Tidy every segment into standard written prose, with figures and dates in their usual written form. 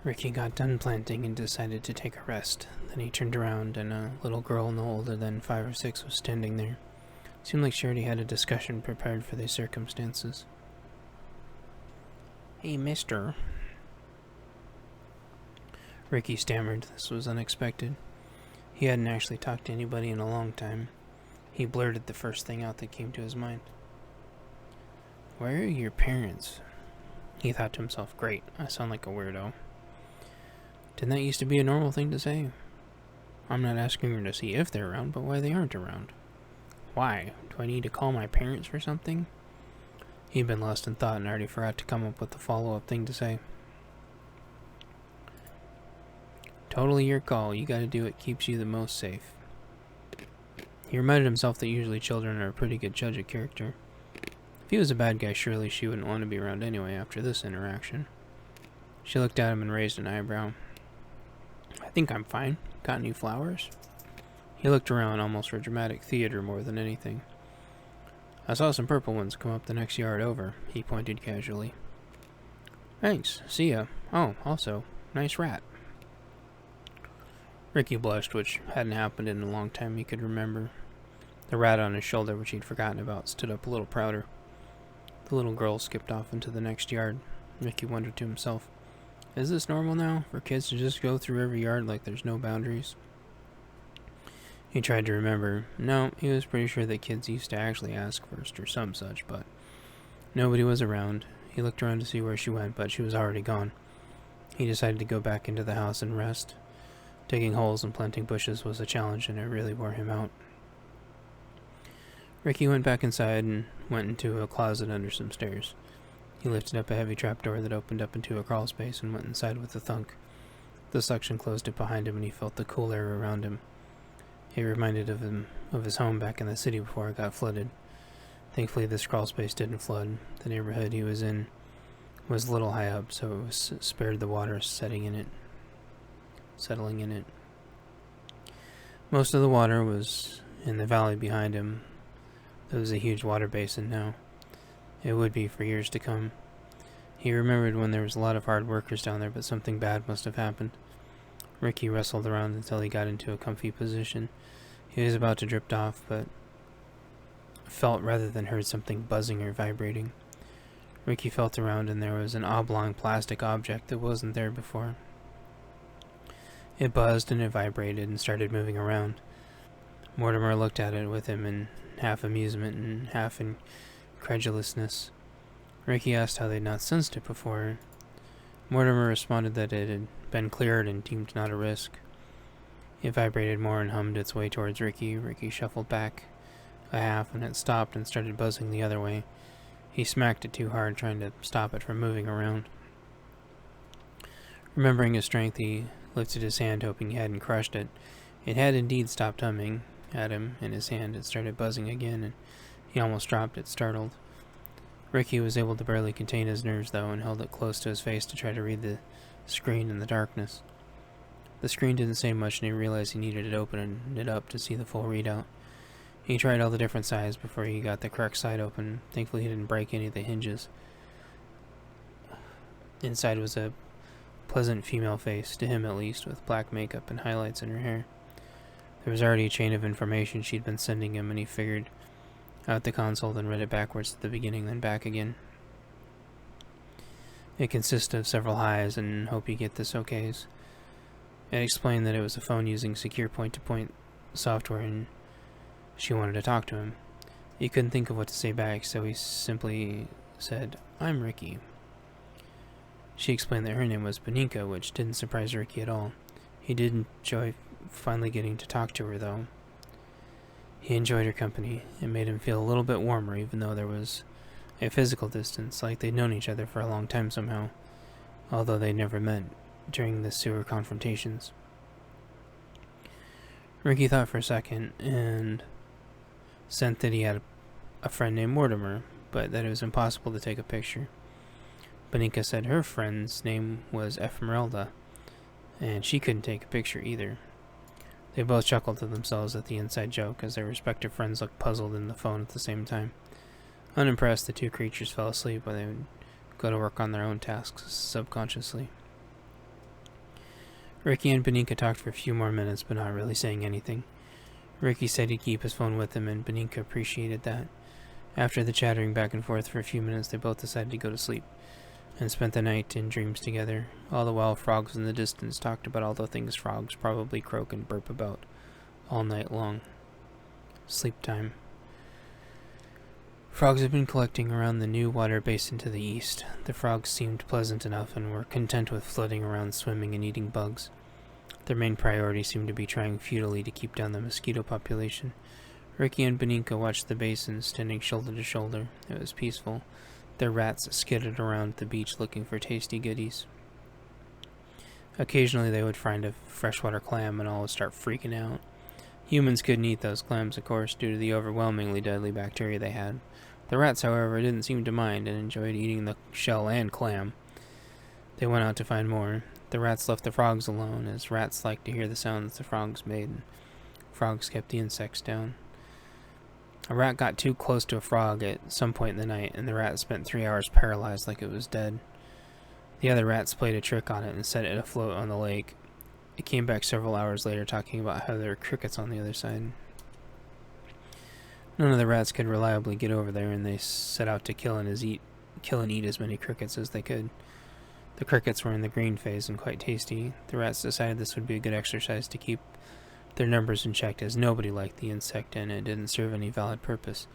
Ricky got done planting and decided to take a rest. Then he turned around and a little girl no older than 5 or 6 was standing there. Seemed like she already had a discussion prepared for these circumstances. "Hey, mister." Ricky stammered. This was unexpected. He hadn't actually talked to anybody in a long time. He blurted the first thing out that came to his mind. "Where are your parents?" He thought to himself, great, I sound like a weirdo. Didn't that used to be a normal thing to say? I'm not asking her to see if they're around, but why they aren't around. Why? Do I need to call my parents for something? He'd been lost in thought and already forgot to come up with the follow-up thing to say. Totally your call. You gotta do what keeps you the most safe. He reminded himself that usually children are a pretty good judge of character. If he was a bad guy, surely she wouldn't want to be around anyway after this interaction. She looked at him and raised an eyebrow. I think I'm fine. Got any flowers? He looked around almost for dramatic theater more than anything. I saw some purple ones come up the next yard over, he pointed casually. Thanks. See ya. Oh, also, nice rat. Ricky blushed, which hadn't happened in a long time he could remember. The rat on his shoulder, which he'd forgotten about, stood up a little prouder. The little girl skipped off into the next yard. Ricky wondered to himself, is this normal now, for kids to just go through every yard like there's no boundaries? He tried to remember. No, he was pretty sure that kids used to actually ask first or some such, but nobody was around. He looked around to see where she went, but she was already gone. He decided to go back into the house and rest. Digging holes and planting bushes was a challenge, and it really wore him out. Ricky went back inside and went into a closet under some stairs. He lifted up a heavy trapdoor that opened up into a crawl space and went inside with a thunk. The suction closed it behind him, and he felt the cool air around him. It reminded him of his home back in the city before it got flooded. Thankfully, this crawl space didn't flood. The neighborhood he was in was a little high up, so it was spared the water settling in it. Most of the water was in the valley behind him. There was a huge water basin now. It would be for years to come. He remembered when there was a lot of hard workers down there, but something bad must have happened. Ricky wrestled around until he got into a comfy position. He was about to drift off, but felt rather than heard something buzzing or vibrating. Ricky felt around, and there was an oblong plastic object that wasn't there before. It buzzed and it vibrated and started moving around. Mortimer looked at it with him in half amusement and half incredulousness. Ricky asked how they'd not sensed it before. Mortimer responded that it had been cleared and deemed not a risk. It vibrated more and hummed its way towards Ricky. Ricky shuffled back a half, and it stopped and started buzzing the other way. He smacked it too hard, trying to stop it from moving around. Remembering his strength, he lifted his hand, hoping he hadn't crushed it. It had indeed stopped humming at him in his hand. It started buzzing again, and he almost dropped it, startled. Ricky was able to barely contain his nerves, though, and held it close to his face to try to read the screen in the darkness. The screen didn't say much, and he realized he needed to open it up to see the full readout. He tried all the different sides before he got the correct side open. Thankfully, he didn't break any of the hinges. Inside was a pleasant female face, to him at least, with black makeup and highlights in her hair. There was already a chain of information she'd been sending him, and he figured out the console, then read it backwards at the beginning, then back again. It consisted of several highs and hope you get this okays. It explained that it was a phone using secure point-to-point software, and she wanted to talk to him. He couldn't think of what to say back, so he simply said, I'm Ricky. She explained that her name was Beninka, which didn't surprise Ricky at all. He did enjoy finally getting to talk to her, though. He enjoyed her company. It made him feel a little bit warmer, even though there was a physical distance, like they'd known each other for a long time somehow, although they'd never met during the sewer confrontations. Ricky thought for a second, and sensed that he had a friend named Mortimer, but that it was impossible to take a picture. Beninka said her friend's name was Esmeralda, and she couldn't take a picture either. They both chuckled to themselves at the inside joke, as their respective friends looked puzzled in the phone at the same time. Unimpressed, the two creatures fell asleep, but they would go to work on their own tasks subconsciously. Ricky and Beninka talked for a few more minutes, but not really saying anything. Ricky said he'd keep his phone with him, and Beninka appreciated that. After the chattering back and forth for a few minutes, they both decided to go to sleep, and spent the night in dreams together. All the while, frogs in the distance talked about all the things frogs probably croak and burp about all night long. Sleep time. Frogs had been collecting around the new water basin to the east. The frogs seemed pleasant enough and were content with floating around, swimming and eating bugs. Their main priority seemed to be trying futilely to keep down the mosquito population. Ricky and Beninka watched the basin, standing shoulder to shoulder. It was peaceful. Their rats skidded around the beach looking for tasty goodies. Occasionally they would find a freshwater clam and all would start freaking out. Humans couldn't eat those clams, of course, due to the overwhelmingly deadly bacteria they had. The rats, however, didn't seem to mind and enjoyed eating the shell and clam. They went out to find more. The rats left the frogs alone, as rats liked to hear the sounds the frogs made, and frogs kept the insects down. A rat got too close to a frog at some point in the night, and the rat spent 3 hours paralyzed like it was dead. The other rats played a trick on it and set it afloat on the lake. It came back several hours later talking about how there were crickets on the other side. None of the rats could reliably get over there, and they set out to kill and eat as many crickets as they could. The crickets were in the green phase and quite tasty. The rats decided this would be a good exercise to keep their numbers in check, as nobody liked the insect and it didn't serve any valid purpose.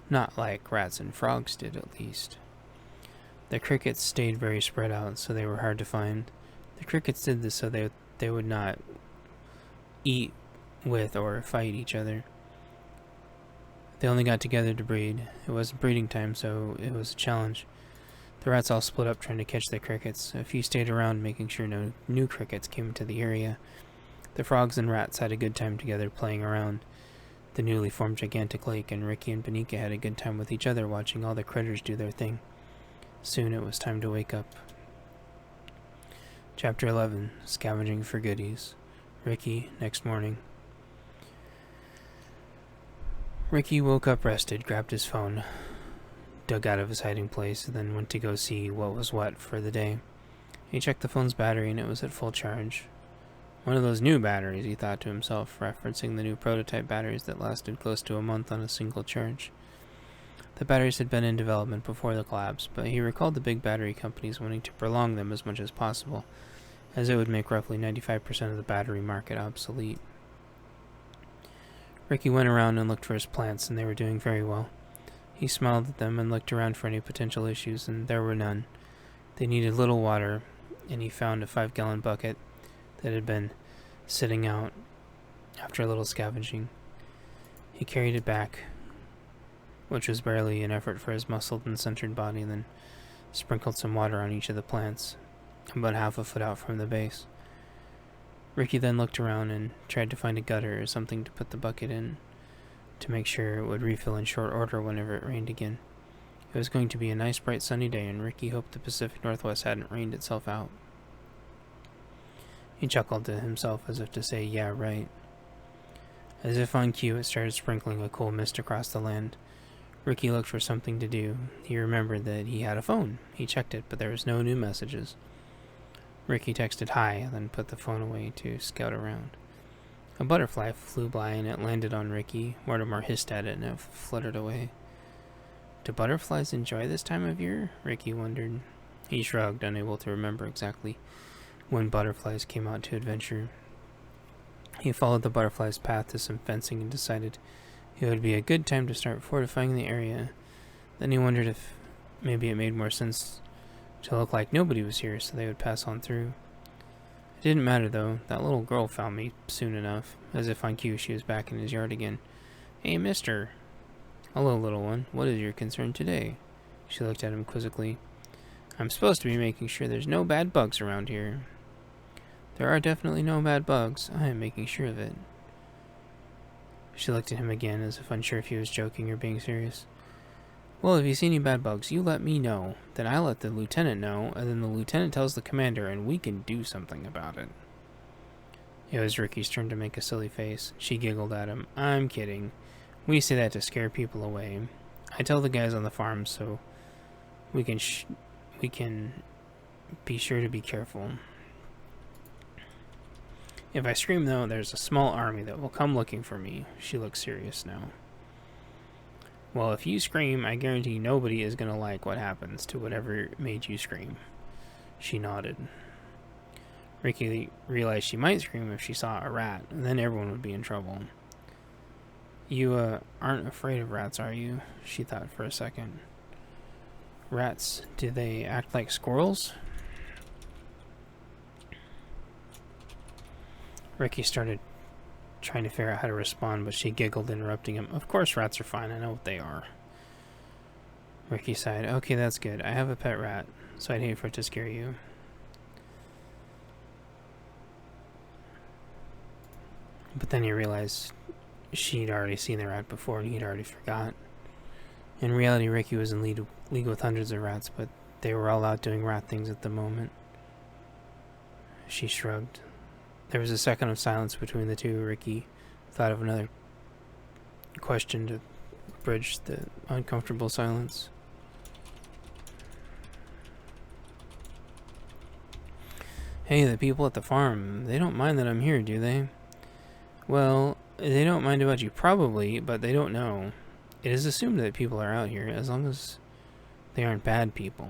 Not like rats and frogs did, at least. The crickets stayed very spread out, so they were hard to find. The crickets did this so they would not eat with or fight each other. They only got together to breed. It wasn't breeding time, so it was a challenge. The rats all split up trying to catch the crickets. A few stayed around, making sure no new crickets came into the area. The frogs and rats had a good time together playing around the newly formed gigantic lake, and Ricky and Beninka had a good time with each other watching all the critters do their thing. Soon it was time to wake up. Chapter 11. Scavenging for Goodies. Ricky, next morning. Ricky woke up rested, grabbed his phone, dug out of his hiding place, and then went to go see what was what for the day. He checked the phone's battery and it was at full charge. One of those new batteries, he thought to himself, referencing the new prototype batteries that lasted close to a month on a single charge. The batteries had been in development before the collapse, but he recalled the big battery companies wanting to prolong them as much as possible, as it would make roughly 95% of the battery market obsolete. Ricky went around and looked for his plants, and they were doing very well. He smiled at them and looked around for any potential issues, and there were none. They needed little water, and he found a 5-gallon bucket that had been sitting out after a little scavenging. He carried it back, which was barely an effort for his muscled and centered body, and then sprinkled some water on each of the plants, about half a foot out from the base. Ricky then looked around and tried to find a gutter or something to put the bucket in, to make sure it would refill in short order whenever it rained again. It was going to be a nice bright sunny day, and Ricky hoped the Pacific Northwest hadn't rained itself out. He chuckled to himself as if to say, yeah, right. As if on cue, it started sprinkling a cool mist across the land. Ricky looked for something to do. He remembered that he had a phone. He checked it, but there was no new messages. Ricky texted hi, then put the phone away to scout around. A butterfly flew by and it landed on Ricky. Mortimer hissed at it and it fluttered away. Do butterflies enjoy this time of year? Ricky wondered. He shrugged, unable to remember exactly when butterflies came out to adventure. He followed the butterfly's path to some fencing and decided it would be a good time to start fortifying the area. Then he wondered if maybe it made more sense to look like nobody was here so they would pass on through. It didn't matter though. That little girl found me soon enough. As if on cue, she was back in his yard again. Hey, mister. Hello, little one. What is your concern today? She looked at him quizzically. I'm supposed to be making sure there's no bad bugs around here. There are definitely no bad bugs. I am making sure of it. She looked at him again, as if unsure if he was joking or being serious. Well, if you see any bad bugs, you let me know. Then I let the lieutenant know, and then the lieutenant tells the commander, and we can do something about it. It was Ricky's turn to make a silly face. She giggled at him. I'm kidding. We say that to scare people away. I tell the guys on the farm so we can be sure to be careful. If I scream, though, there's a small army that will come looking for me. She looks serious now. Well, if you scream, I guarantee nobody is going to like what happens to whatever made you scream. She nodded. Ricky realized she might scream if she saw a rat, and then everyone would be in trouble. You, aren't afraid of rats, are you? She thought for a second. Rats, do they act like squirrels? Ricky started trying to figure out how to respond, but she giggled, interrupting him. Of course rats are fine, I know what they are. Ricky sighed. Okay, that's good. I have a pet rat, so I'd hate for it to scare you. But then he realized she'd already seen the rat before and he'd already forgot. In reality, Ricky was in league with hundreds of rats, but they were all out doing rat things at the moment. She shrugged. There was a second of silence between the two. Ricky thought of another question to bridge the uncomfortable silence. Hey, the people at the farm, they don't mind that I'm here, do they? Well, they don't mind about you probably, but they don't know. It is assumed that people are out here, as long as they aren't bad people.